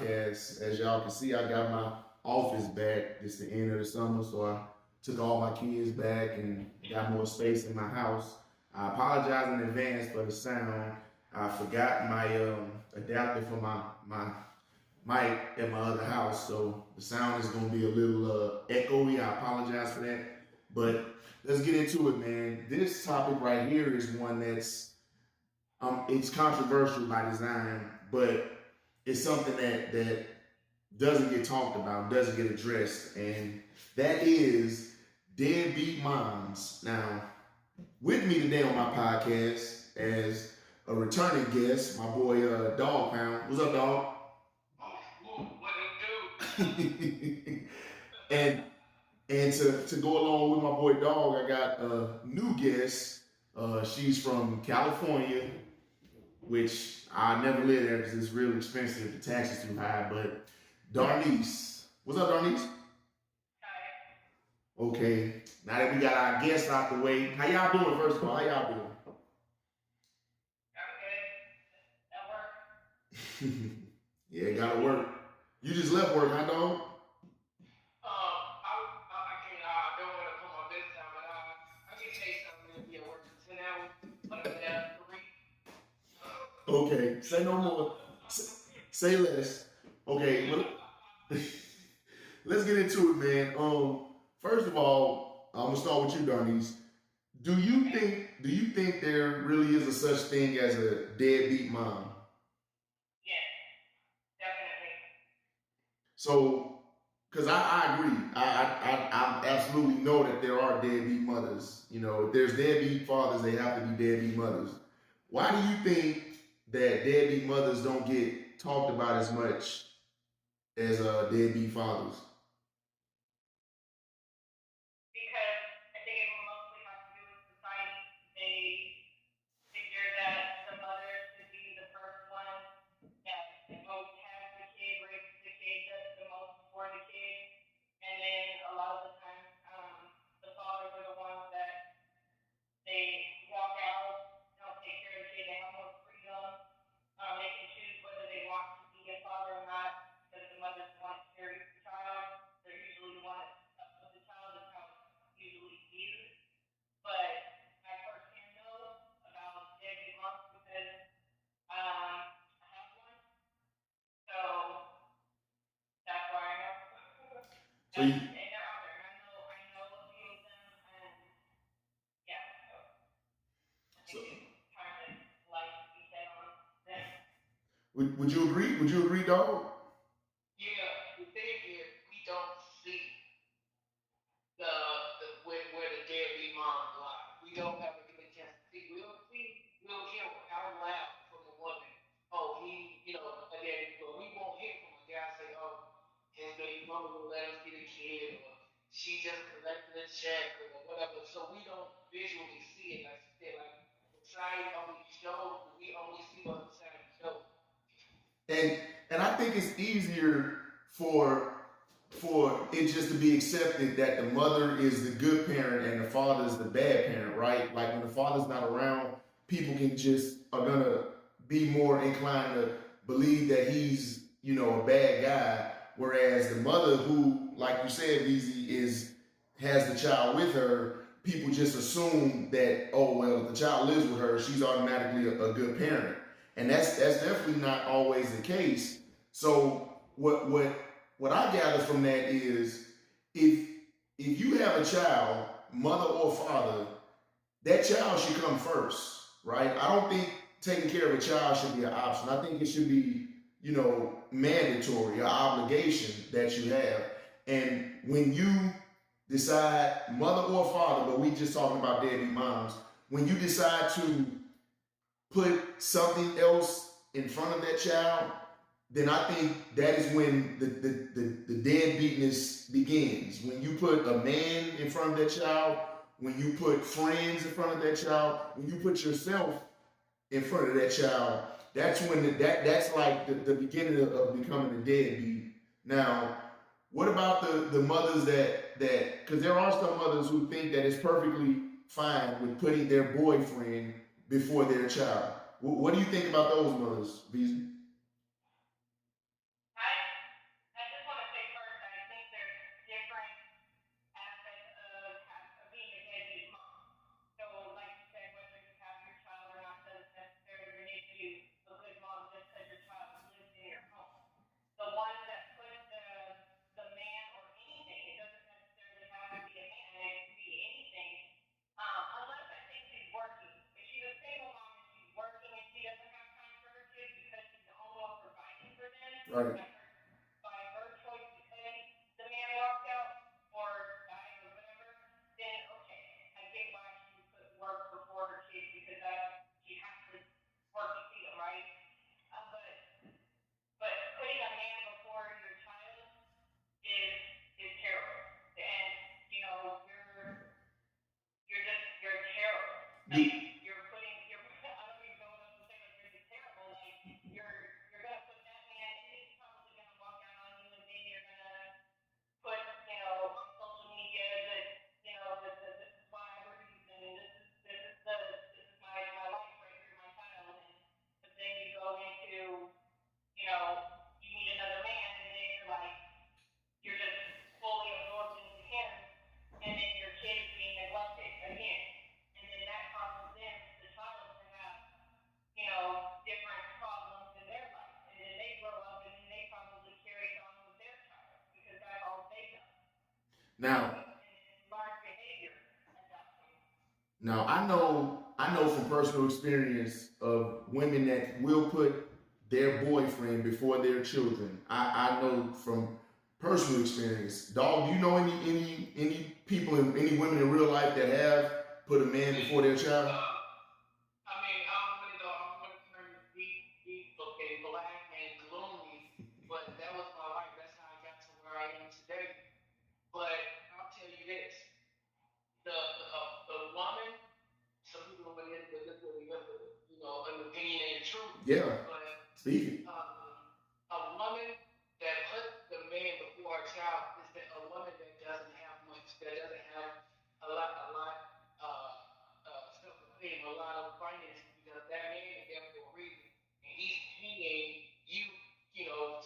podcast. As y'all can see, I got my office back. It's the end of the summer, so I took all my kids back and got more space in my house. I apologize in advance for the sound. I forgot my adapter for my mic at my other house, so the sound is gonna be a little echoey. I apologize for that, but let's get into it, man. This topic right here is one that's it's controversial by design, but it's something that doesn't get talked about, doesn't get addressed, and that is deadbeat moms. Now, with me today on my podcast as a returning guest, my boy Dog Pound. What's up, Dog? What it do? and to go along with my boy Dog, I got a new guest. She's from California, which I never live there because it's real expensive. The taxes too high. But Darnice, what's up, Darnice? Hi. Okay. Now that we got our guests out the way, how y'all doing? First of all, how y'all doing? I'm good. At work. Yeah, gotta work. You just left work, huh, dog? I don't want to come on this time, but I can say something to be at work for 10 hours, but I'm there for 3. Okay, say no more. Say less. Okay, well, let's get into it, man. First of all, I'm gonna start with you, Darnice. Do you think there really is a such thing as a deadbeat mom? So, because I agree, I absolutely know that there are deadbeat mothers. You know, if there's deadbeat fathers, they have to be deadbeat mothers. Why do you think that deadbeat mothers don't get talked about as much as deadbeat fathers? So you, would you agree? Would you agree, dog? Yeah, the thing is, we don't see where the deadbeat moms lie. We don't have a good chance to see. We'll hear out loud from a woman. Oh, again, but we won't hear from a guy say, oh, his baby mama will let him see the kid, or she just collected a check, or whatever. So we don't visually see it. Like you said, like society only shows, we only see what society shows. And I think it's easier for it just to be accepted that the mother is the good parent and the father is the bad parent, right? Like when the father's not around, people are gonna be more inclined to believe that he's, a bad guy. Whereas the mother, who, like you said, Beezy, has the child with her, people just assume that, oh well, if the child lives with her, she's automatically a good parent. And that's definitely not always the case. So what I gather from that is if you have a child, mother or father, that child should come first, right? I don't think taking care of a child should be an option. I think it should be, mandatory, an obligation that you have. And when you decide, mother or father, but we just talking about deadbeat moms, when you decide to put something else in front of that child, then I think that is when the deadbeatness begins. When you put a man in front of that child, when you put friends in front of that child, when you put yourself in front of that child, that's when that's like the beginning of becoming a deadbeat. Now, what about the mothers that because there are some mothers who think that it's perfectly fine with putting their boyfriend before their child. What do you think about those mothers, Beasley? I Right. by her choice because the man walked out or died or whatever, then okay, I get why she would put work before her kids because that she has to work to feed them, right? But putting a man before your child is is terrible, and you know you're terrible. Like Do, you're I don't even know what else to say. Like you're just terrible. Like you're gonna put that man, and he's probably gonna walk out on you, and then you're gonna put on social media that this is why I breathe, and this is my life right here, my child, and but then you go into you meet another man, and then you're just fully absorbed into him, and then your kid is being neglected again, and then that causes them, the child, to have different problems in their life, and then they grow up, and then they probably carry it on with their child because that's all they know, now, and it's learned behavior at that point. now I know from personal experience of women that will put their boyfriend before their children. I know from personal experience. Dog, do you know any people and any women in real life that have put a man before their child? I mean, I don't want to go. I don't want to turn deep, okay, black and gloomy, but that was my life. That's how I got to where I am today. But I'll tell you this: the woman. Some people would look at me as an opinionated truth, Yeah, but speaking. a woman that puts the man before her child is a woman that doesn't have much, that doesn't have a lot self-esteem, a lot of finances, because that man is there for a reason, and he's paying you,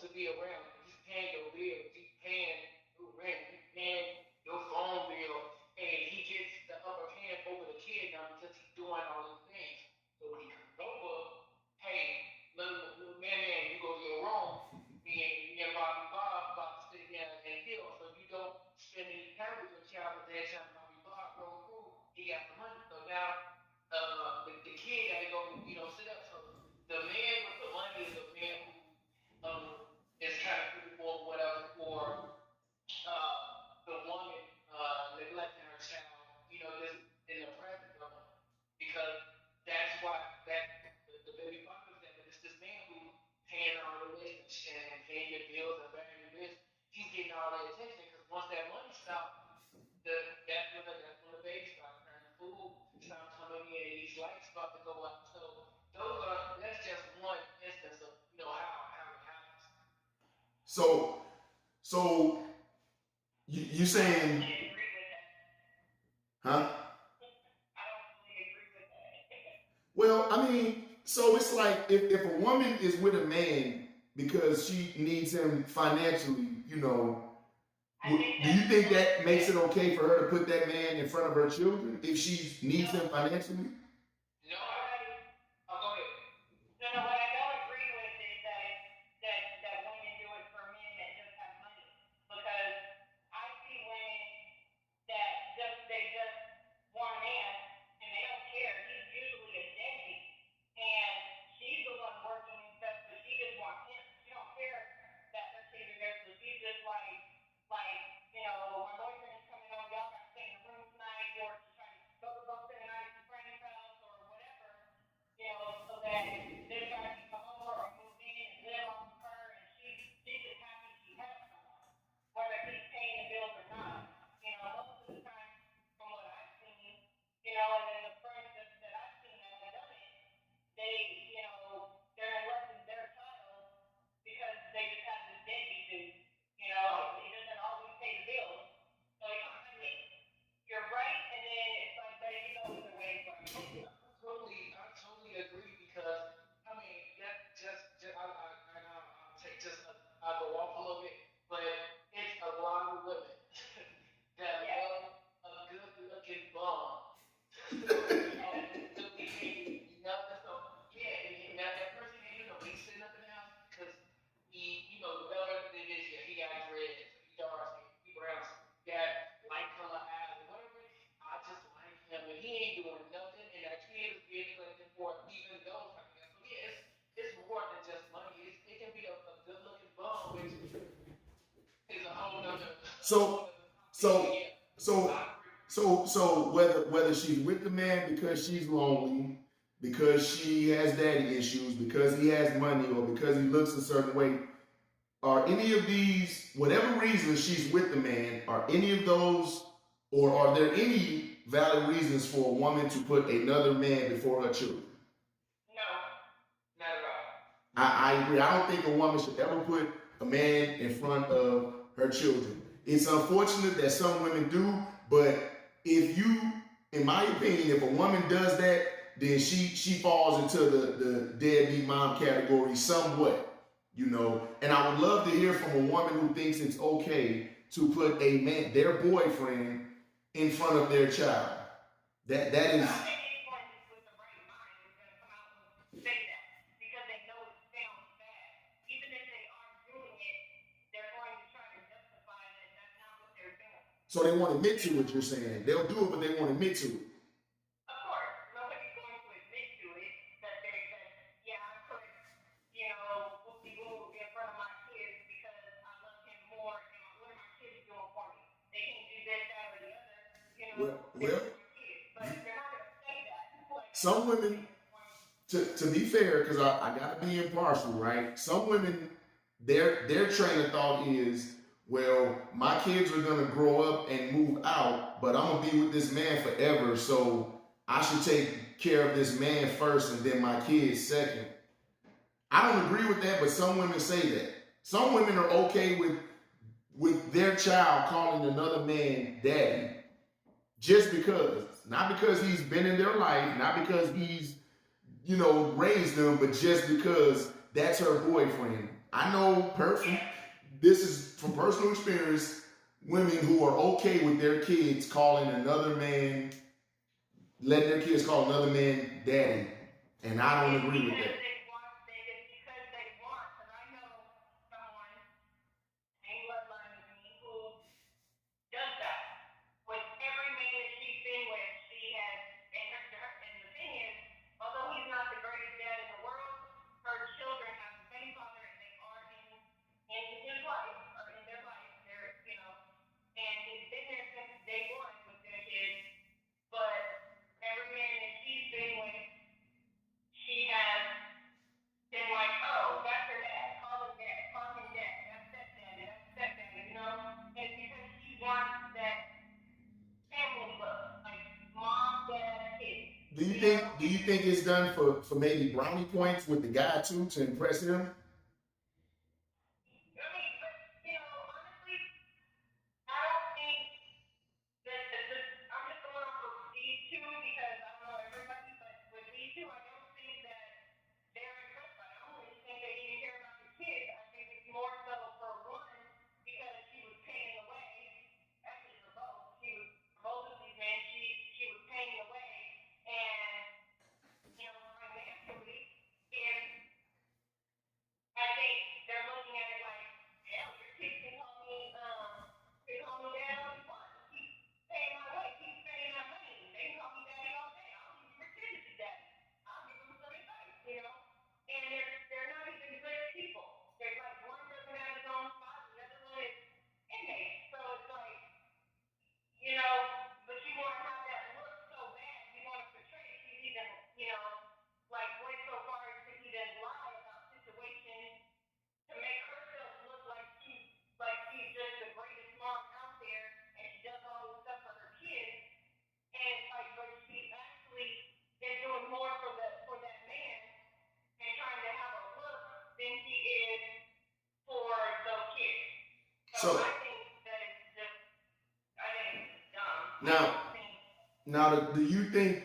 to be around. He's paying your bills, he's paying your rent, he's paying your phone bill, and he gets the upper hand over the kid now because he's doing all these things. So when he comes over, hey, little man, you go to your room. Me and Bobby Bob about to sit here and heal, so you don't spend any time with your child. But every time Bobby Bob roll through, he got the money. So now the kid got to go, sit up. So the man with the money is the man who is kind of for whatever for uh, the woman neglecting her child, just in the presence of them, because that's why the baby father is there. But it's this man who paying all the business and paying your bills and bearing your business. He's getting all the attention because once that money stops, the that's when the baby starts turning, food starts coming in, and these lights start to go out. So that's just one instance of how it happens. So so you I don't saying, really agree with that. huh? I don't really agree with that. Well, I mean, so it's like if a woman is with a man because she needs him financially, I think do you that's think one. that makes it okay for her to put that man in front of her children if she needs him No, financially? no, I'll go ahead. No, no. What I don't agree with is that women do it for men that just have money, because I see women that they just want a man and they don't care. He's usually a deadbeat, and she's the one working and stuff, but she just wants him. She don't care that her kids are there, so she's just like my boyfriend is coming over. Y'all got to stay in the room tonight, or she's trying to go spend the night at your friend's house. So, so, so, so whether she's with the man because she's lonely, because she has daddy issues, because he has money, or because he looks a certain way, are any of these, whatever reasons she's with the man, are any of those, or are there any valid reasons for a woman to put another man before her children? No, not at all. I agree. I don't think a woman should ever put a man in front of her children. It's unfortunate that some women do, but if you, in my opinion, if a woman does that, then she falls into the deadbeat mom category somewhat, you know. And I would love to hear from a woman who thinks it's okay to put a man, their boyfriend, in front of their child. That is. So they won't admit to what you're saying. They'll do it, but they won't admit to it. Of course, nobody's going to admit to it that yeah, I put, whoopie woo in front of my kids because I love him more, and what are my kids doing for me? They can't do this, that, or the other, Well, but they're not going to say that. Some women, to be fair, because I got to be impartial, right? Some women, their train of thought is, well, my kids are going to grow up and move out, but I'm going to be with this man forever, so I should take care of this man first and then my kids second. I don't agree with that, but some women say that. Some women are okay with their child calling another man daddy just because. Not because he's been in their life, not because he's, raised them, but just because that's her boyfriend. I know this is from personal experience, women who are okay with their kids calling another man, letting their kids call another man daddy. And I don't agree with that. Do you think it's done for maybe brownie points with the guy too to impress him? So now, do you think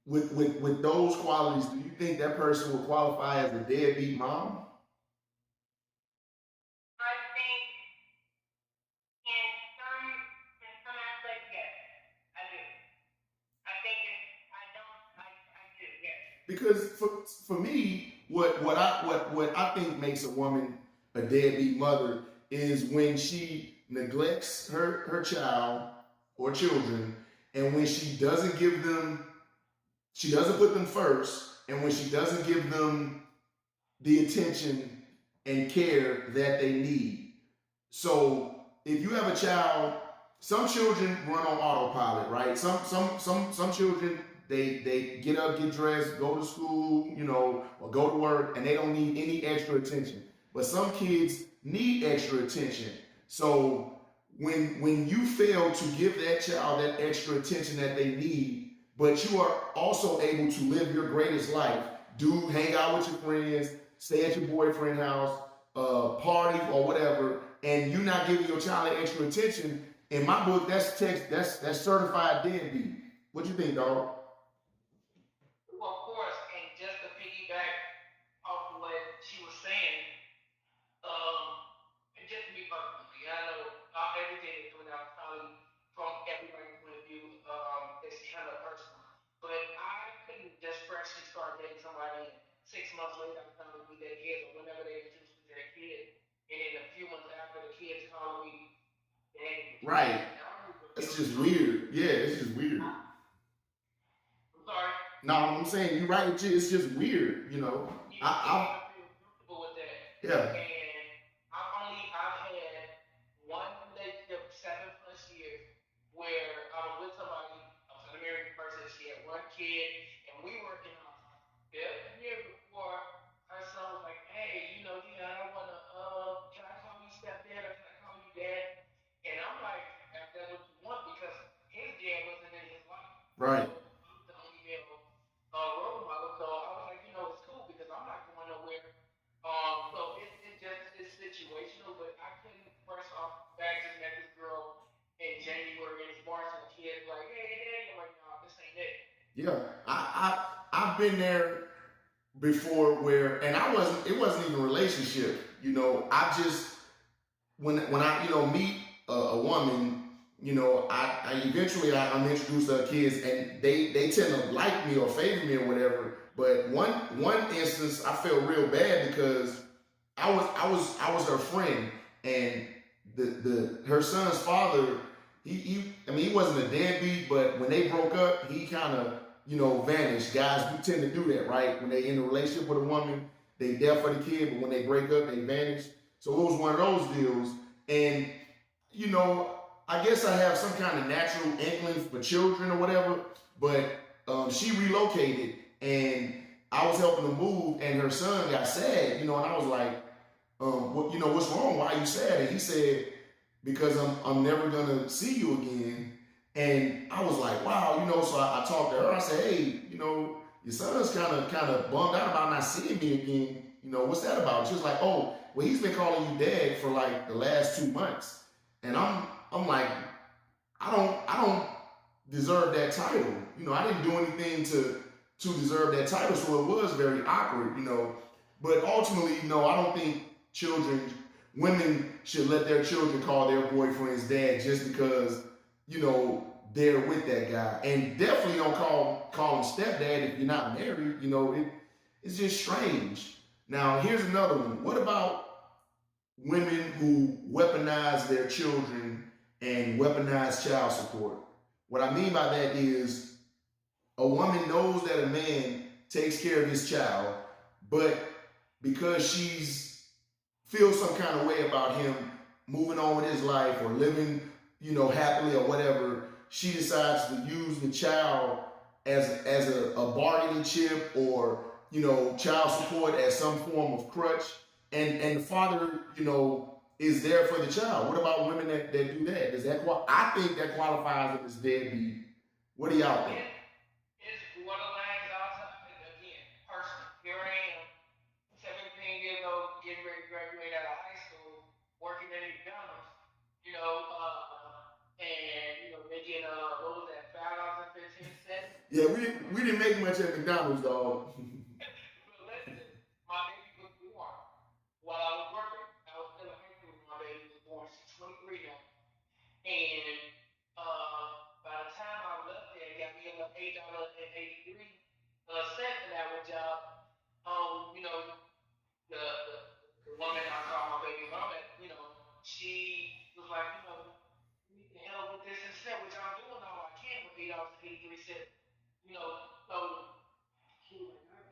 with those qualities, do you think that person will qualify as a deadbeat mom? Because for me, what I think makes a woman a deadbeat mother is when she neglects her child or children, and when she doesn't put them first, and when she doesn't give them the attention and care that they need. So if you have a child, some children run on autopilot, right? Some children they get up, get dressed, go to school, or go to work, and they don't need any extra attention. But some kids need extra attention. So when you fail to give that child that extra attention that they need, but you are also able to live your greatest life, hang out with your friends, stay at your boyfriend's house, party or whatever, and you're not giving your child that extra attention, in my book, that's certified deadbeat. What you think, dog? Well, of course, and just to piggyback off of what she was saying, and just me personally, I know everything that's coming out probably from everybody's point of view is kind of personal. But I couldn't just freshly start dating somebody and 6 months later I found out we their kids or whenever they introduced me to their kid. And then a few months after the kids calling me daddy. Right. And I don't even It's feel just weird. Yeah, it's just weird. I'm sorry. No, I'm saying you're right. It's just weird. Yeah, I feel comfortable with that. Yeah. And I've had one relationship 7+ years where I was with somebody, I was an American person, she had one kid, and we were in our 5th year before her son was like, hey, Dion, I wanna can I call you stepdad or can I call you dad? And I'm like, if that's what you want, because his dad wasn't in his life. Right. So I was the only male role model. So I was like, it's cool because I'm not going nowhere. So it's situational, but I couldn't first off back just met this girl in January and it's March and the kid's like, hey daddy, I'm like, no, this ain't it. Yeah, I've been there before where, and it wasn't even a relationship. I just when I meet a woman, I eventually I'm introduced to her kids, and they tend to like me or favor me or whatever. But one instance, I felt real bad because I was her friend, and her son's father, he wasn't a deadbeat, but when they broke up, he kind of vanished. Guys do tend to do that, right? When they in a relationship with a woman, they there for the kid, but when they break up, they vanish. So it was one of those deals, and I guess I have some kind of natural inkling for children or whatever, but she relocated, and I was helping her move, and her son got sad, and I was like, what's wrong? Why are you sad? And he said, because I'm never gonna see you again. And I was like, wow, so I talked to her. I said, hey, your son's kind of bummed out about not seeing me again. What's that about? She was like, oh, well, he's been calling you dad for like the last 2 months. And I'm like, I don't deserve that title. I didn't do anything to deserve that title, so it was very awkward, But ultimately, I don't think women should let their children call their boyfriend's dad just because, they're with that guy. And definitely don't call him stepdad if you're not married. It's just strange. Now, here's another one. What about women who weaponize their children and weaponize child support? What I mean by that is a woman knows that a man takes care of his child, but because she's feels some kind of way about him moving on with his life or living, happily or whatever, she decides to use the child as a bargaining chip or, child support as some form of crutch. And the father, is there for the child. What about women that do that? I think that qualifies as deadbeat. What do y'all think? It's borderline outside. Again, personal. Here I am, 17 years old, getting ready to graduate out of high school, working at McDonald's, and making what was that, $5.15? Yeah, we didn't make much at McDonald's, dog. But listen, my baby was born while I was working. I was still in high school when my baby was born. She's 23 now. And by the time I left there, got me an $8.83 an hour job. The woman I saw my baby mom at, she was like, you need to help with this instead, which I'm doing all I can with $8.83. So she was like,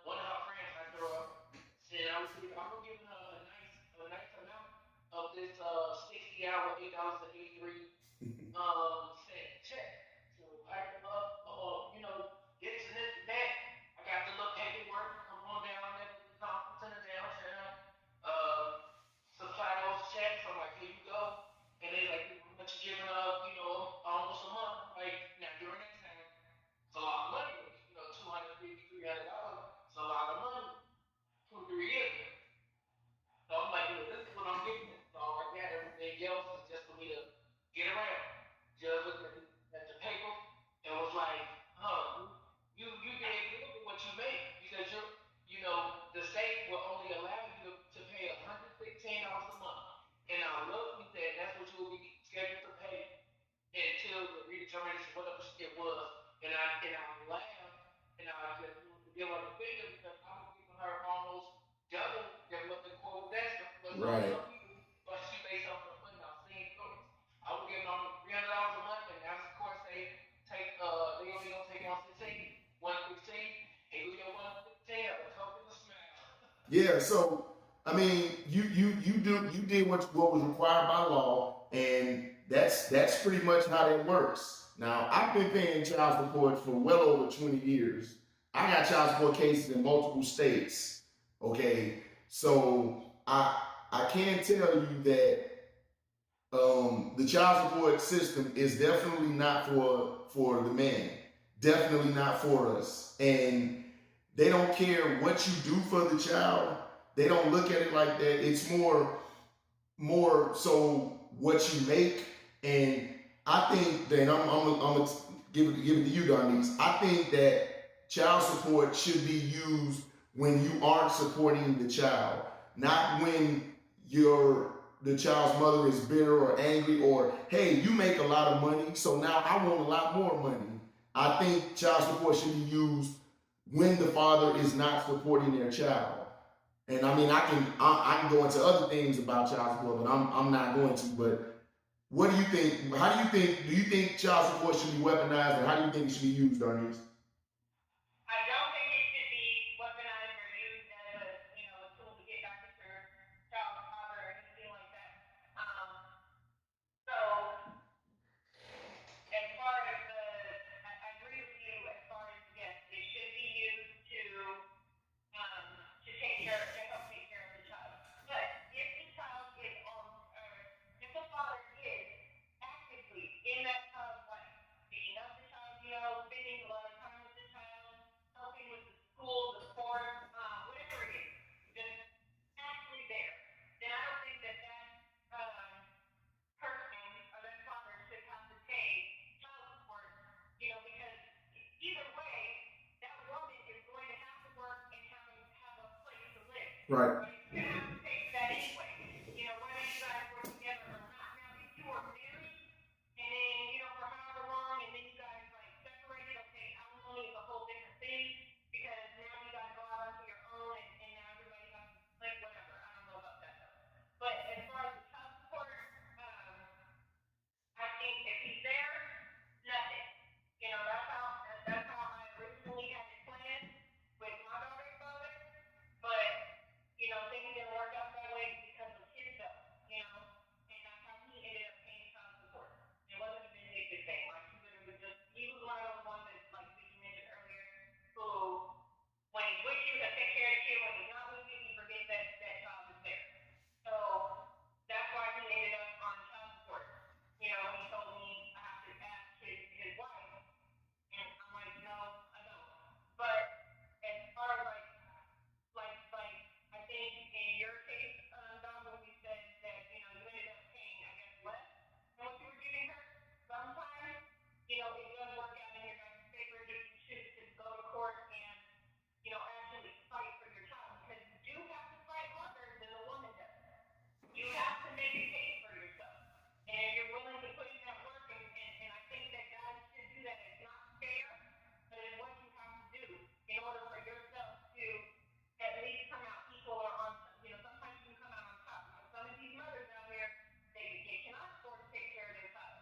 one of her friends I grew up said I'm gonna give her a nice amount of this hour, $8.83 cent check. So I come up, get to this and that. I got the little paperwork. Come on down there to the conference center downtown. Um, supply those checks. I'm like, here you go. And they like, how much you giving up? Almost a month. I'm like, now during that time, it's a lot of money. 250, $300. It's a lot of money. 2, 3 years ago. So I'm like, this is what I'm getting. So I got everything else is just for me to get around. Just looked at the paper and was like, you did good with what you make because the state will only allow you to pay $116 a month. And I looked and said that's what you will be scheduled to pay until the redetermination, whatever it was. And I laughed and I just give her the finger because I was giving her almost double than what the quote was asking for. Right. Some people, but she made something funny. I've seen stories. I was giving them $300 a month, and now of course they only gonna take on 116. Hey, do your 116, have a token to smile. Yeah, so I mean, you did what was required by law, and that's pretty much how that works. Now, I've been paying child support for well over 20 years. I got child support cases in multiple states. Okay, so I can tell you that the child support system is definitely not for the man. Definitely not for us. And they don't care what you do for the child. They don't look at it like that. It's more so what you make. And I think that I'm gonna give it to you, Darnice. I think that child support should be used when you aren't supporting the child, not when the child's mother is bitter or angry, or hey, you make a lot of money, so now I want a lot more money. I think child support should be used when the father is not supporting their child. And I mean, I can go into other things about child support, but I'm not going to. But what do you think? How do you think? Do you think child support should be weaponized, and how do you think it should be used, Darnice? I don't think it should be weaponized or used as a tool to get back at your child's father or anything like that. So as far as I agree with you as far as yes, it should be used to help take care of the child. But if the child is if the father is actively in that child's life, picking up the child, spending a lot of time with the child, helping with the school, the sports, whatever it is, just actually there, then I don't think that person or that father should have to pay child support, because either way, that woman is going to have to work and have a place to live. Right. Right? She's going to have to pay for that anyway. Whether you guys work together or not. Now, if you are married and then, for however long, and then you guys like separated, okay, alimony is a whole different thing because now you got to go out onto your own and now everybody has to split whatever. I don't know about that though. But as far as the child support, I think if he's there, nothing. That's how I originally had it planned with my daughter's father. But things didn't work out that way because of his stuff. And that's how he ended up paying child support. It wasn't a vindictive thing. Like he was one of those ones that, like Ziggy mentioned earlier, who when he's with you, he'll take care of the kid. When he's not with you, he forgets that child is there. So that's why he ended up on child support. He told me I have to ask his wife, and I'm like, no, I don't. But as far as like I think in your case, Don, when you said that you ended up paying, I guess, less than what you were giving her, sometimes it does work out in your guys' favor if you choose to go to court and actually fight for your child because you do have to fight harder than the woman does. You have to make a case for yourself. And if you're willing to put in that work, and I think that God should do that. It's not fair, but it's what you have to do in order for yourself to at least come out equal or on. Sometimes you can come out on top. Some of these mothers out here, they cannot afford to take care of their child.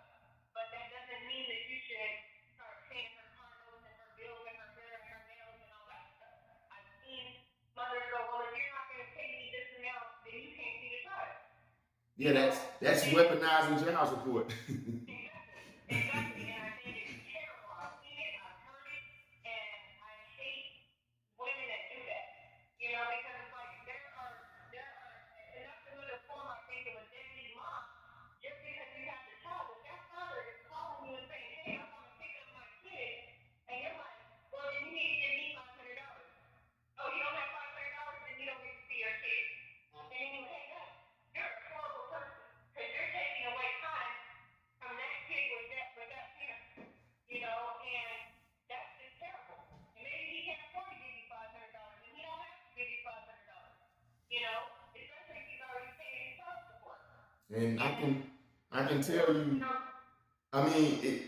But that doesn't mean that you should start paying her car notes and her bills and her hair and her nails and all that stuff. I've seen mothers go, well, if you're not going to pay me this amount, then you can't see the child. Yeah, That's weaponizing child support. Exactly. And I think it's terrible. I've seen it, I've heard it, and I hate women that do that. You know, because it's like there are, and that's another form I think of a deadbeat mom. Just because you have the child, if that father is calling you and saying, "Hey, I want to pick up my kid," and you're like, "Well, then you need to give me $500." Oh, you don't have $500, then you don't get to see your kid. And then you hang up. You're a horrible person because you're taking away time from that kid with that parent, and that's just terrible. And maybe he can't afford to give you $500, and he don't have to give you $500, especially if he's already paying his child support. And And I can tell you you, know, I mean,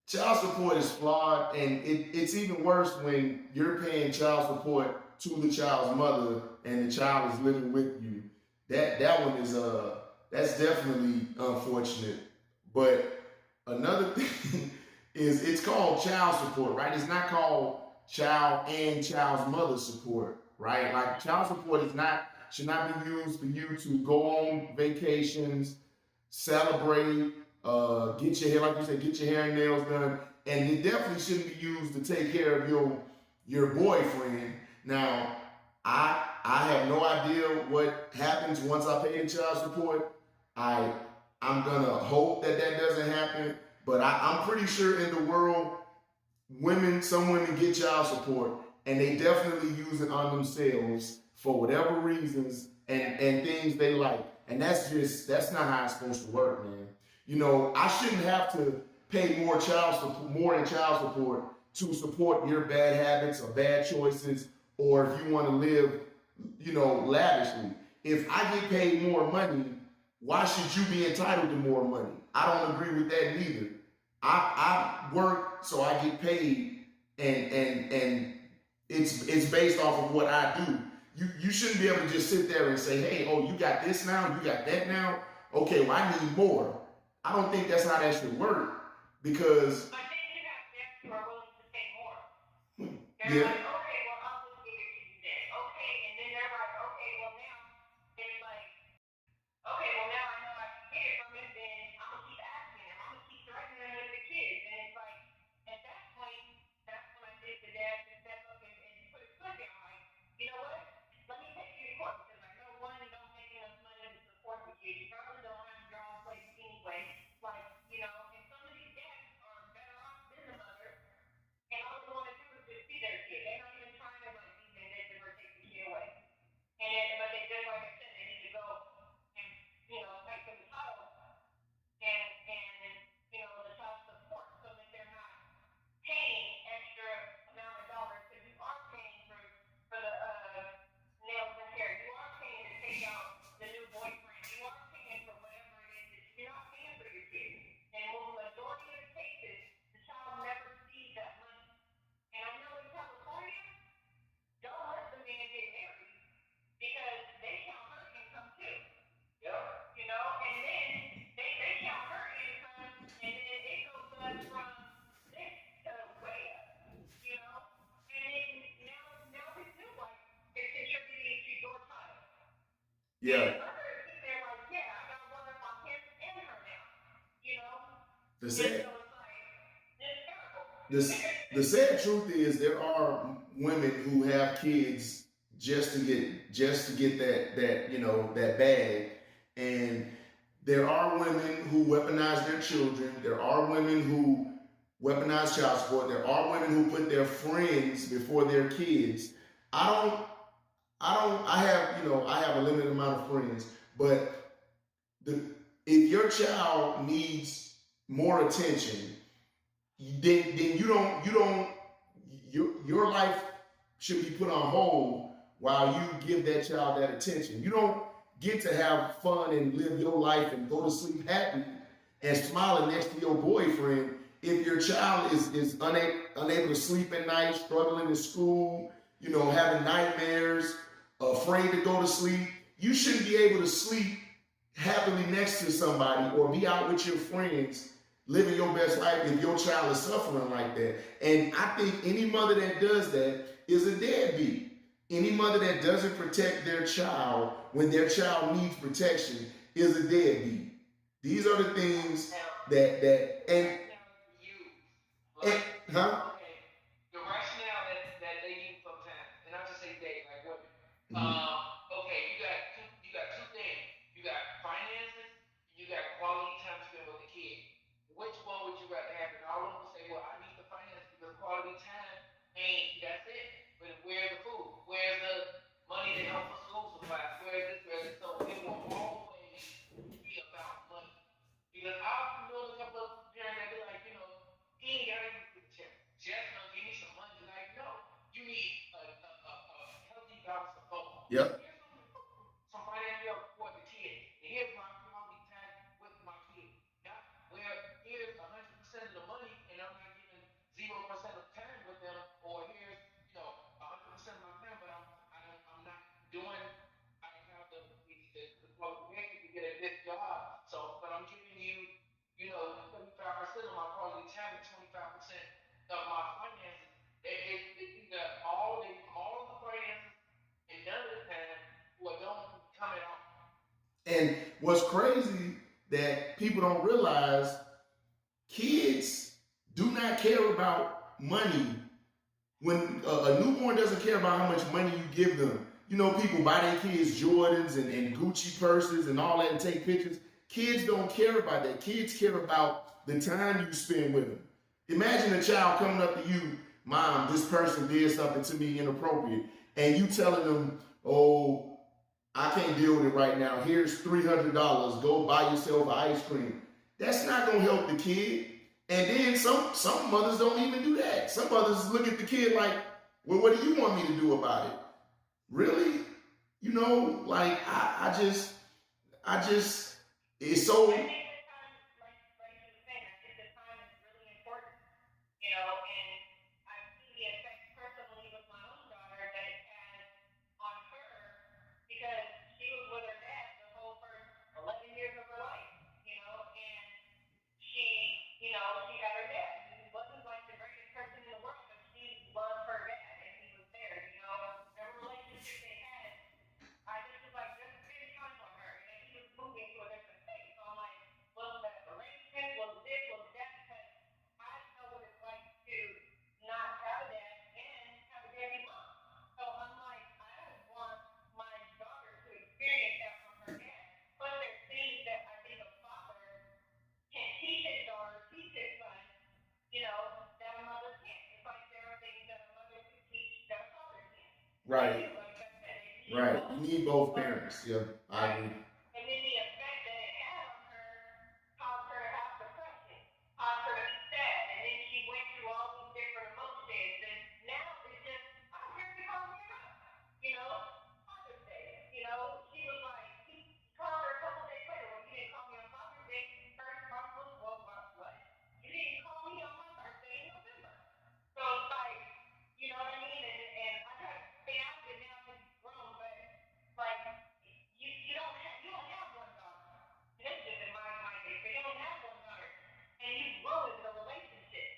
child support is flawed, and it's even worse when you're paying child support to the child's mother and the child is living with you. That one is that's definitely unfortunate. But another thing is it's called child support, right? It's not called child and child's mother support, right? Like child support is not should not be used for you to go on vacations, celebrate, get your hair, like you said, get your hair and nails done, and it definitely shouldn't be used to take care of your boyfriend. Now, I have no idea what happens once I pay the child support. I I'm gonna hope that doesn't happen, but I'm pretty sure in the world, some women get child support, and they definitely use it on themselves for whatever reasons and things they like. And that's not how it's supposed to work, man. I shouldn't have to pay more in child support to support your bad habits or bad choices, or if you want to live, lavishly. If I get paid more money, why should you be entitled to more money? I don't agree with that neither. I work so I get paid, and it's based off of what I do. You shouldn't be able to just sit there and say, "Hey, oh, you got this now, you got that now. Okay, well, I need more." I don't think that's how that should work, because but then you have them who are willing to pay more. They're yeah, like, okay, well, I'll just give it to you then. Okay, and then they're like, okay, well, now it's like, okay, well, now I know I can get it from him, then I'm going to keep asking him. I'm going to keep threatening him with the kids. And it's like, at that point, that's when I think the dad should step up and put his foot down. Like, you know what? Let me take you to court because I know, one, you don't make enough money to support the kids. You probably don't have your own place anyway. Like, and some of these dads are better off than the mother, and all they want to do is just see their kid. They're not even trying to like be vindictive or take the kid away. But they just, like I said, they need to go and fight for the child and the child support so that they're not paying extra amount of dollars, because you are paying for the nails and hair. You are paying to take out the new boyfriend. You are paying for whatever it is that you're not paying for your kids. And in the majority of the cases, the child never sees that money. And I know in California, don't let the man get married because they count her income too. Yep. And then they count her income, and then it goes up from this to way up. And then now his new wife is contributing to your child. And yeah. the mother is sitting there like, yeah, I got one up on him and her now. The And so sad, it's like, it's terrible. the sad truth is there are women who have kids just to get that bag, and there are women who weaponize their children. There are women who weaponize child support. There are women who put their friends before their kids. I have a limited amount of friends, but if your child needs more attention, then your life should be put on hold while you give that child that attention. You don't get to have fun and live your life and go to sleep happy and smiling next to your boyfriend if your child is unable to sleep at night, struggling in school, having nightmares, afraid to go to sleep. You shouldn't be able to sleep happily next to somebody or be out with your friends living your best life if your child is suffering like that. And I think any mother that does that is a deadbeat. Any mother that doesn't protect their child when their child needs protection is a deadbeat. These are the things that and like, huh? Okay, the rationale that they use sometimes, and I just say they like women. Okay, you got two things. You got finances, and you got quality time spent with the kid. Which one would you rather have? And all of them will say, well, I need the finances because quality time ain't that's it. But where's the food? Where's the money to help for school supplies? Where's this? Where's this? So it will always be about money. Because I've known a couple of parents that be like, he ain't got anything to tell. Just gonna give me some money. Like, no, you need a healthy balance of both. Yep. Here's some financial for the kid. And here's my quality time with my kid. Not where here's 100% of the money and I'm not giving 0% of time with them, or here's 100% of my time, but I'm not doing. I don't have the qualifications to get a good job. So, but I'm giving you 35% of my quality time and 25% of my finances. It's either all of the finances and none of the time, or don't come at all. And what's crazy that people don't realize, kids do not care about money. When a newborn doesn't care about how much money you give them. People buy their kids Jordans and Gucci purses and all that and take pictures. Kids don't care about that. Kids care about the time you spend with them. Imagine a child coming up to you, Mom, this person did something to me inappropriate, and you telling them, oh, I can't deal with it right now. Here's $300. Go buy yourself ice cream. That's not going to help the kid. And then some mothers don't even do that. Some mothers look at the kid like, well, what do you want me to do about it? Really? Like I just, it's so. Right. Right. You need both parents. Yeah, I agree. And then the effect that it had on her caused her to have depression, caused her to be sad, and then she went through all these different emotions. And now it's just, I don't care if you call me or not. Father's Day. She was like, he called her a couple days later. Well, you didn't call me on Father's Day. Her response was, well, what? You didn't call me on my birthday in November. So it's like, you know what I mean? And I got to stay out of it now because he's grown, but like you don't have one daughter. This is just in my case, but you don't have one daughter, and you ruined the relationship.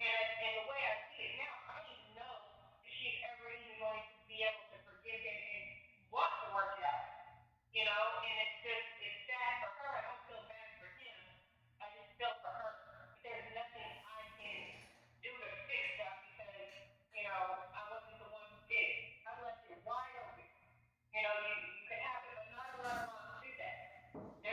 And the way I see it now, I don't even know if she's ever even going to be able to forgive him and want to work it out. And it's sad for her. I don't feel bad for him. I just feel for her. There's nothing I can do to fix that because I wasn't the one who did it. I left it wide open. You can have it, but not a lot of moms do that. They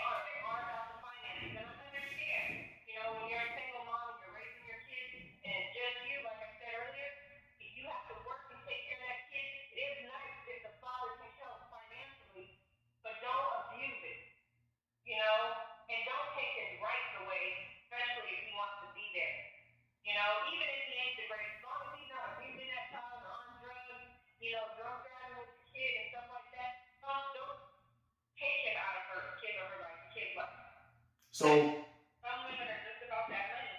are about the finances, and I understand. When you're a single mom and you're raising your kids, and it's just you, like I said earlier, if you have to work and take care of that kid, it is nice if the father can help financially, but don't abuse it. And don't take his rights away, especially if he wants to be there. Even if he ain't the greatest, as long as he's not abusing that child or on drugs, drunk driving with the kid and stuff like that, don't take him out of her kid or her life, kid's life. So some women are just about that money.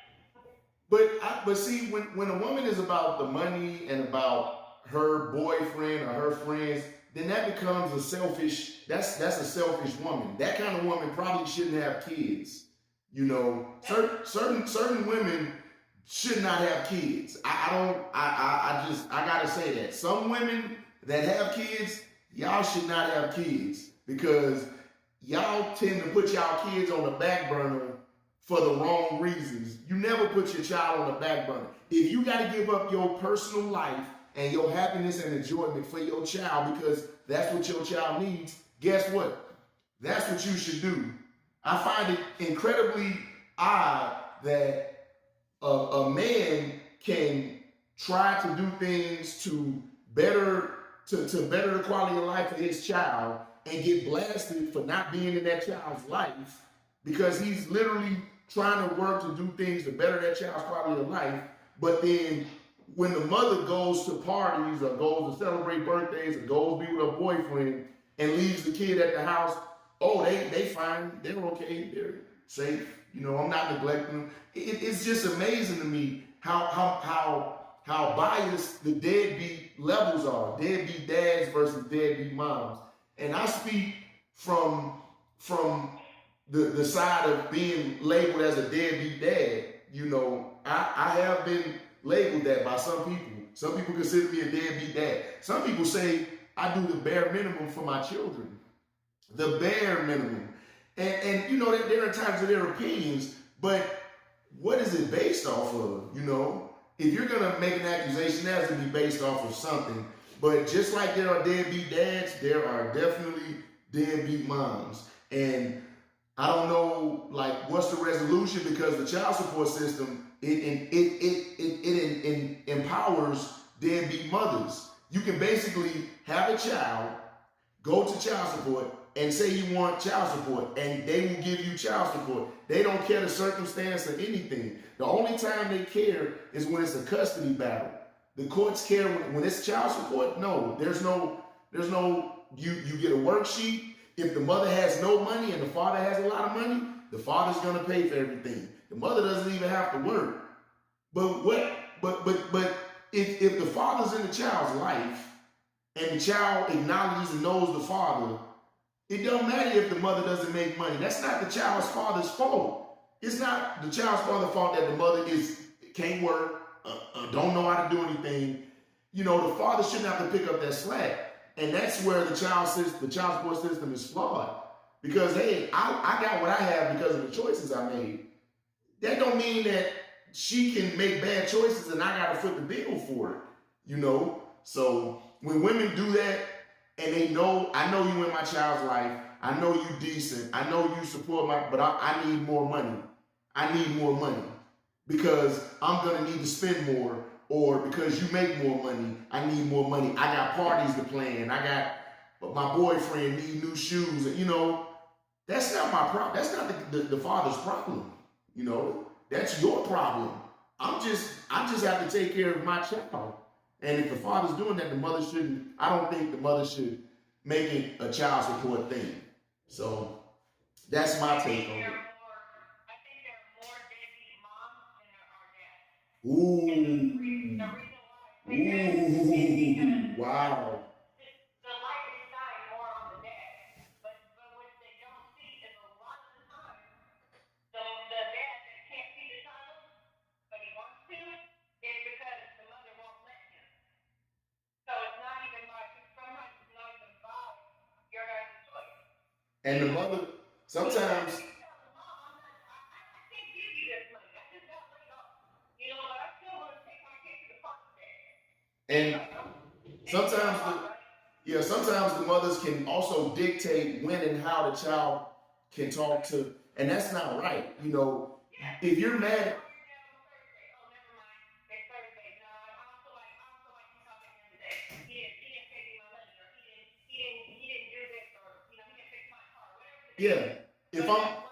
But see, when a woman is about the money and about her boyfriend or her friends, then that becomes that's a selfish woman. That kind of woman probably shouldn't have kids. Certain women should not have kids. I gotta say that. Some women that have kids, y'all should not have kids because y'all tend to put y'all kids on the back burner for the wrong reasons. You never put your child on the back burner. If you got to give up your personal life and your happiness and enjoyment for your child because that's what your child needs, guess what? That's what you should do. I find it incredibly odd that a man can try to do things to better better the quality of life of his child and get blasted for not being in that child's life because he's literally trying to work to do things to better that child's quality of life. But then when the mother goes to parties or goes to celebrate birthdays or goes to be with her boyfriend and leaves the kid at the house, oh, they fine, they're okay, they're safe. You know, I'm not neglecting them. It's just amazing to me how biased the deadbeat levels are. Deadbeat dads versus deadbeat moms. And I speak from the side of being labeled as a deadbeat dad. You know, I have been labeled that by some people. Some people consider me a deadbeat dad. Some people say I do the bare minimum for my children. The bare minimum. And you know, there are times of their opinions, but what is it based off of? You know, if you're gonna make an accusation, it has to be based off of something. But just like there are deadbeat dads, there are definitely deadbeat moms. And I don't know, like, what's the resolution, because the child support system, it empowers deadbeat mothers. You can basically have a child, go to child support, and say you want child support, and they will give you child support. They don't care the circumstance or anything. The only time they care is when it's a custody battle. The courts care when it's child support. No, there's no. You get a worksheet. If the mother has no money and the father has a lot of money, the father's gonna pay for everything. The mother doesn't even have to work. But if the father's in the child's life and the child acknowledges and knows the father, it don't matter if the mother doesn't make money. That's not the child's father's fault. It's not the child's father's fault that the mother can't work, don't know how to do anything. You know, the father shouldn't have to pick up that slack. And that's where the child support system is flawed. Because, hey, I got what I have because of the choices I made. That don't mean that she can make bad choices and I got to foot the bill for it. You know? So when women do that and they know, I know you in my child's life, I know you decent, I know you support but I need more money. I need more money because I'm going to need to spend more. Or because you make more money, I need more money. I got parties to plan. But my boyfriend need new shoes. You know, that's not my problem. That's not the father's problem. You know, that's your problem. I just have to take care of my child. And if the father's doing that, the mother shouldn't. I don't think the mother should make it a child support thing. So that's my take on it. Ooh. Ooh. Wow. The light is shining more on the dad. But what they don't see is a lot of the time, the dad that can't see the child, but he wants to, is because the mother won't let him. So it's not even like, sometimes it's not even by your guys' choice. And the mother, sometimes. And sometimes the mothers can also dictate when and how the child can talk to, and that's not right. You know, if you're mad. Yeah, if I'm.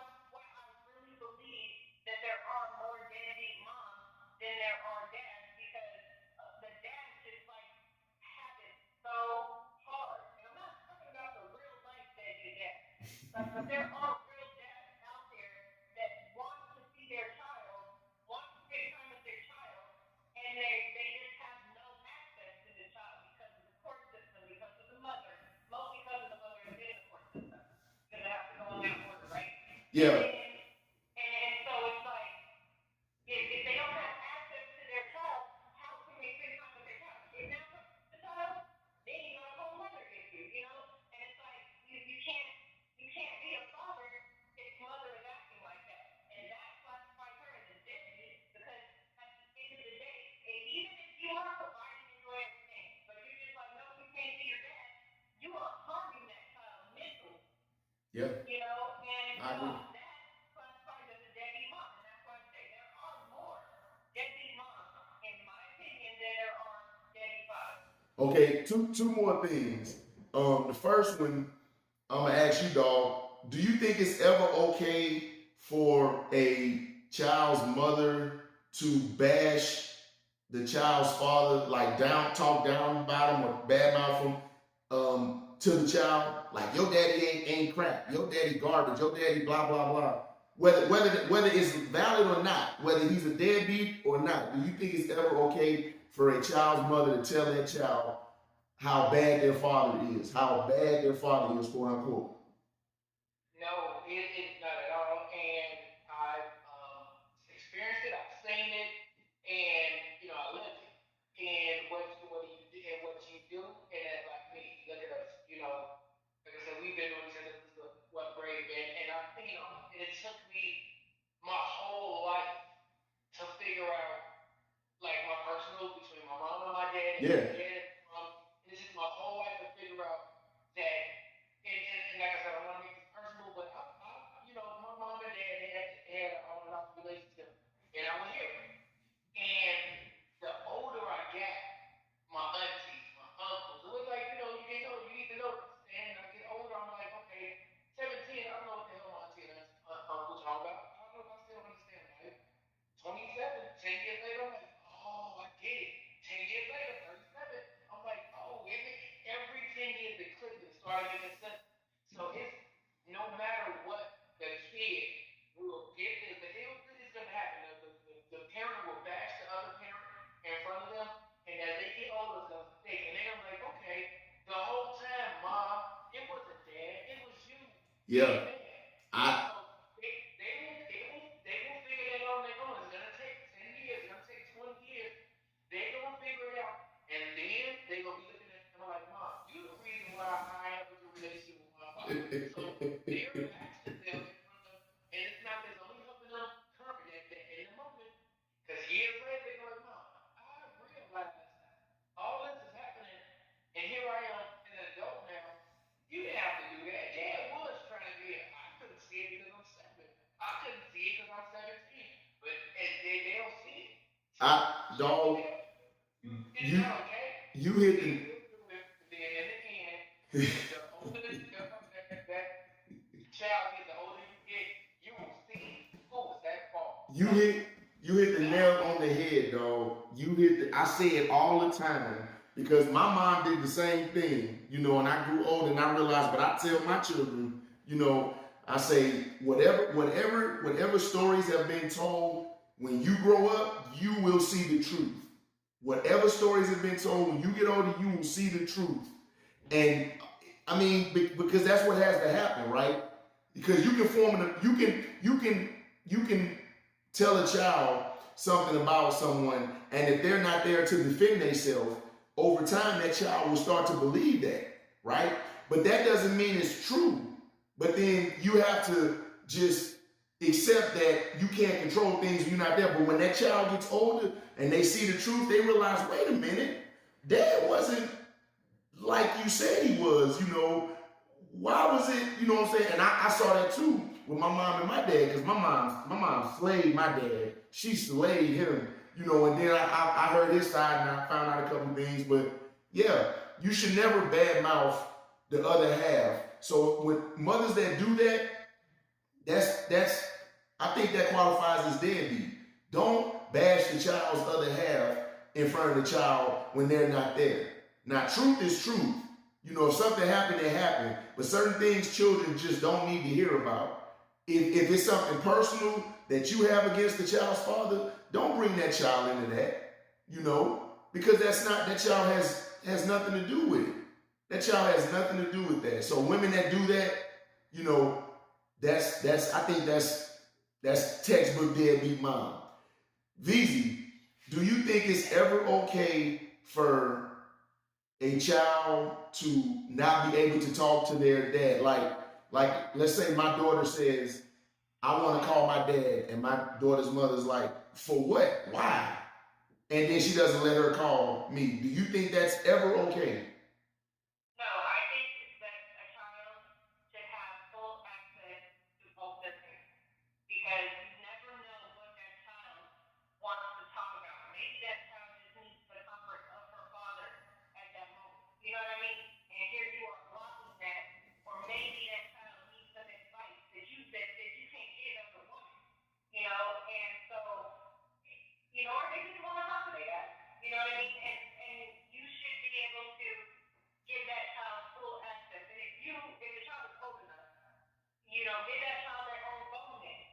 But there are real dads out there that want to see their child, want to spend time with their child, and they just have no access to the child because of the court system, because of the mother, mostly because of the mother is in the court system, because they have to go in that order, right? Yeah. And so it's like, if they don't have access to their child, how can they spend time with their child? If they're the child, then you got a whole mother issue, you know? And it's like, you can't be a Okay, two more things. The first one I'm gonna ask you, dog. Do you think it's ever okay for a child's mother to bash the child's father, like talk down about him or badmouth him to the child? Like your daddy ain't crap, your daddy garbage, your daddy blah blah blah. Whether it's valid or not, whether he's a deadbeat or not, do you think it's ever okay for a child's mother to tell that child how bad their father is, how bad their father is, quote unquote? No, it's not at all. And I've experienced it. I've seen it, and I lived it. And what do you do? And what you do? And like me, look at us. Like I said, we've been doing this since what grade, and I, and it took me my whole life to figure out like my personal between my mom and my dad, and Yeah. my dad and my mom. And this is my whole life to figure out that. And like I said, I don't want to make this personal, but my mom and dad had an on and off relationship, and I would hear it. And the older I got, my aunties, my uncles, it was like, you get older, you need to know this. And I get older, I'm like, okay, 17, I don't know what the hell my auntie and uncle talking about. I still don't understand life. 27, 10 years later, I'm like, oh, I get it. 10 years later, 37, I'm like, oh, every 10 years it clicked and started making sense. So it's no matter what, the kid will get this. It's going to happen. The parent will bash the other parent in front of them, and as they get older, it's going to stick. And they're going to be like, okay, the whole time, mom, it wasn't dad, it was you Yeah. being mad. And I so they will figure that out on their own. It's gonna take 10 years. It's gonna take 20 years. They're gonna figure it out, and then they're gonna be looking at them like, "Mom, you the reason why I have a good relationship with my father." So they're bashing them in front of them, and it's not that's only helping them current in the moment. Because years later, they're like, "Mom, I realized all this is happening, and here I am, an adult now. You didn't have to do that. Dad was trying to be it. I couldn't see it because I'm 7. I couldn't see it because I'm 17. But they don't see it. So dog, it's you not okay. you hit They the will do it. Then in the end, the older that child gets, the older you get, you will see who was at fault. you hit you hit the nail on the head, dog. I say it all the time because my mom did the same thing, and I grew old and I realized, but I tell my children, I say whatever stories have been told, when you grow up, you will see the truth. Whatever stories have been told, when you get older, you will see the truth. And I mean, because that's what has to happen, right? Because you can tell a child something about someone, and if they're not there to defend themselves, over time that child will start to believe that, right? But that doesn't mean it's true. But then you have to just accept that you can't control things when you're not there. But when that child gets older and they see the truth, they realize, wait a minute, dad wasn't like you said he was, why was it, what I'm saying? And I saw that too with my mom and my dad, because my mom slayed my dad. She slayed him, and then I heard his side and I found out a couple things. But yeah, you should never badmouth the other half. So with mothers that do that, that's I think that qualifies as deadbeat. Don't bash the child's other half in front of the child when they're not there. Now, truth is truth. If something happened, it happened. But certain things children just don't need to hear about. If it's something personal that you have against the child's father, don't bring that child into that. Because that child has nothing to do with it. That child has nothing to do with that. So women that do that, you know, I think that's textbook deadbeat mom. VZ, do you think it's ever okay for a child to not be able to talk to their dad? Like let's say my daughter says, I want to call my dad, and my daughter's mother's like, for what? Why? And then she doesn't let her call me. Do you think that's ever okay? No, I think that a child should have full access to both their parents because you never know what that child wants to talk about. Maybe that child just needs the comfort of her father at that or they just want to talk to their dad. You know what I mean? And you should be able to give that child full access. And if the child is old enough, give that child their own phone name,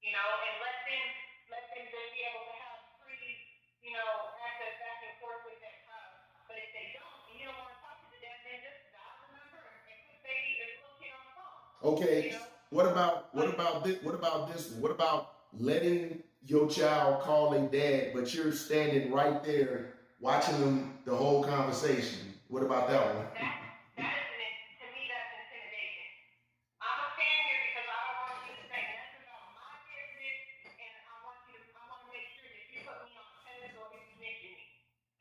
and let them just be able to have free, access back and forth with that child. But if they don't, and you don't want to talk to the dad, then just dial the number and put baby and little kid on the phone. Okay, what about this one? What about letting your child call a dad, but you're standing right there watching them the whole conversation? What about that one? That is to me that's intimidation. I'm a fan here because I don't want you to say that's about my business, and I want to make sure that you put me on a pedestal if you mention me.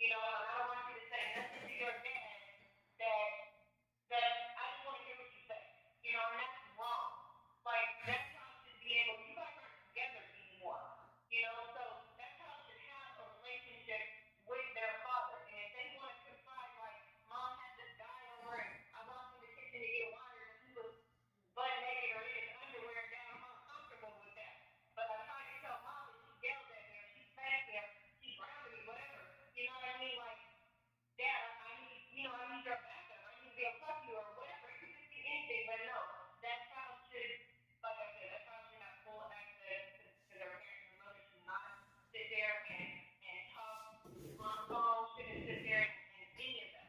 And I don't want you to say nothing to your dad that I just want to hear what you say. And that's wrong. Like that child should be able. You guys aren't together anymore. So that child should have a relationship with their father. And if they want to confide, like mom had this guy over, and I walked in the kitchen to get water, and he was butt naked or in his underwear down. I'm uncomfortable with that. But I tried to tell mom, and she yelled at me, or she spanked me, or she grounded me, whatever. You know what I mean? Like, Dad, I need your backup. I need to be able to talk to you, or whatever. It could just be anything, but no, that child should, like I said, that child should have full access to their parents. The mother should not sit there and talk on the phone. Shouldn't sit there and any of that.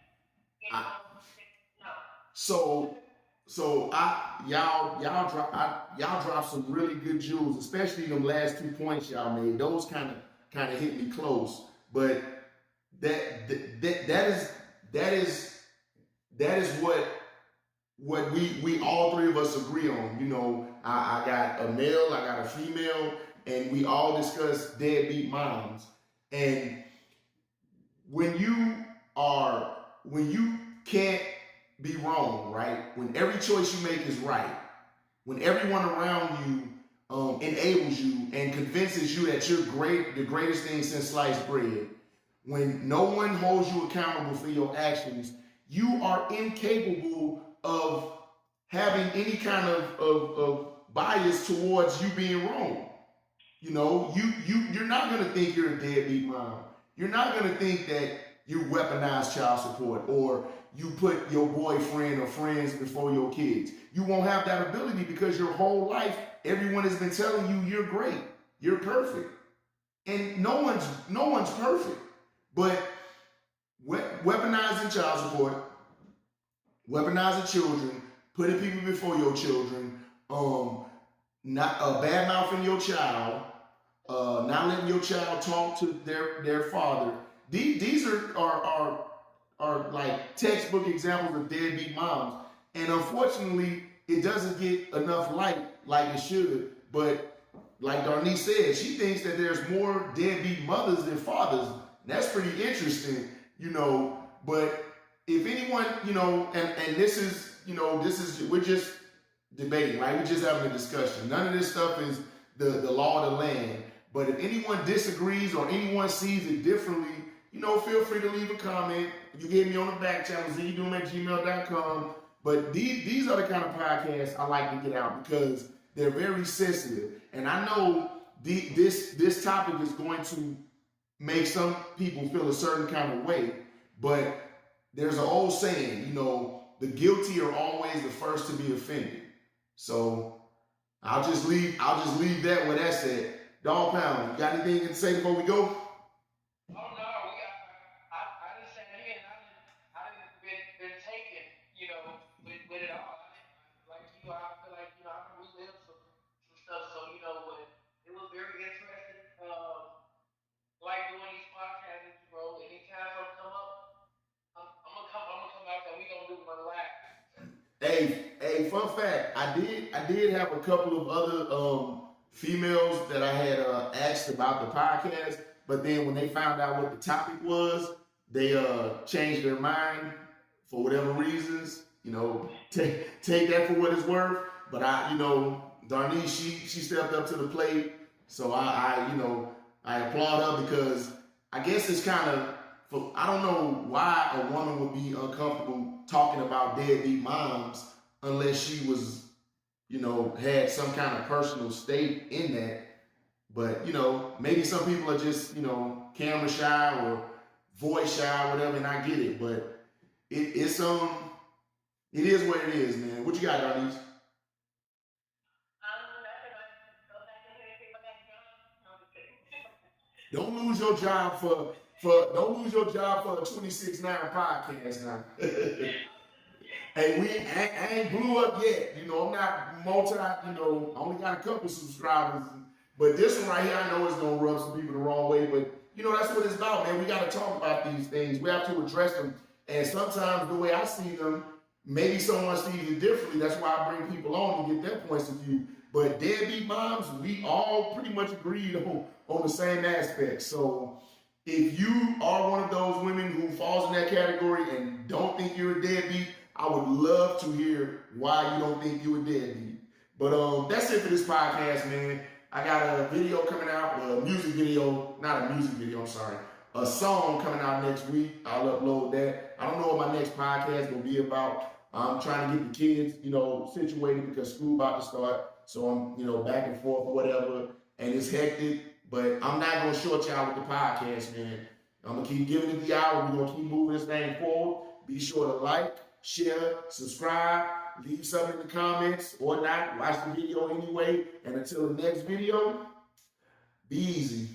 No. So y'all drop some really good jewels, especially them last 2 points y'all made. Those kind of hit me close, but that is what we all three of us agree on. I got a male, I got a female, and we all discuss deadbeat moms. And when you can't be wrong, right? When every choice you make is right, when everyone around you enables you and convinces you that you're great, the greatest thing since sliced bread, when no one holds you accountable for your actions, you are incapable of having any kind of bias towards you being wrong. You're not gonna think you're a deadbeat mom. You're not gonna think that you weaponize child support or you put your boyfriend or friends before your kids. You won't have that ability because your whole life, everyone has been telling you you're great, you're perfect, and no one's perfect. But weaponizing child support, weaponizing children, putting people before your children, not bad mouthing your child, not letting your child talk to their father. These are like textbook examples of deadbeat moms, and unfortunately, it doesn't get enough light like it should. But like Darnice said, she thinks that there's more deadbeat mothers than fathers. That's pretty interesting, But if anyone, and this is we're just debating, right? We're just having a discussion. None of this stuff is the law of the land. But if anyone disagrees or anyone sees it differently, feel free to leave a comment. You can hit me on the back channel, ziggydoom@gmail.com. But these are the kind of podcasts I like to get out because they're very sensitive. And I know this topic is going to make some people feel a certain kind of way. But there's an old saying, the guilty are always the first to be offended. So I'll just leave that where that's at. Dog Pound, you got anything to say before we go? Oh no, I didn't say anything. I didn't been taken, with it all. Like I feel like I relived some stuff. So it was very interesting. Like doing these podcasts, bro. Anytime I come up, I'm gonna come out there. We gonna do one live. Hey, fun fact. I did have a couple of other females that I had asked about the podcast, but then when they found out what the topic was, they changed their mind for whatever reasons. Take that for what it's worth. But Darnice, she stepped up to the plate, so I applaud her because I guess it's kind of, I don't know why a woman would be uncomfortable talking about deadbeat moms unless she was, had some kind of personal stake in that. But you know, maybe some people are just, you know, camera shy or voice shy or whatever, and I get it. But it's it is what it is, man. What you got, Darlene? Don't lose your job for don't lose your job for a 26/9 podcast now. Hey, I ain't blew up yet. You know, I'm not multi, you know, I only got a couple subscribers. But this one right here, I know it's gonna rub some people the wrong way. But you know, that's what it's about, man. We gotta talk about these things. We have to address them. And sometimes the way I see them, maybe someone sees it differently. That's why I bring people on to get their points of view. But deadbeat moms, we all pretty much agreed on the same aspect. So if you are one of those women who falls in that category and don't think you're a deadbeat, I would love to hear why you don't think you're a deadbeat. But that's it for this podcast, man. I got a video coming out, a music video, not a music video, I'm sorry, a song coming out next week. I'll upload that. I don't know what my next podcast will be about. I'm trying to get the kids, you know, situated because school about to start. So I'm, you know, back and forth or whatever. And it's hectic, but I'm not going to short y'all with the podcast, man. I'm going to keep giving it the hour. We're going to keep moving this thing forward. Be sure to like, share, subscribe, leave something in the comments or not. Watch the video anyway. And until the next video, be easy.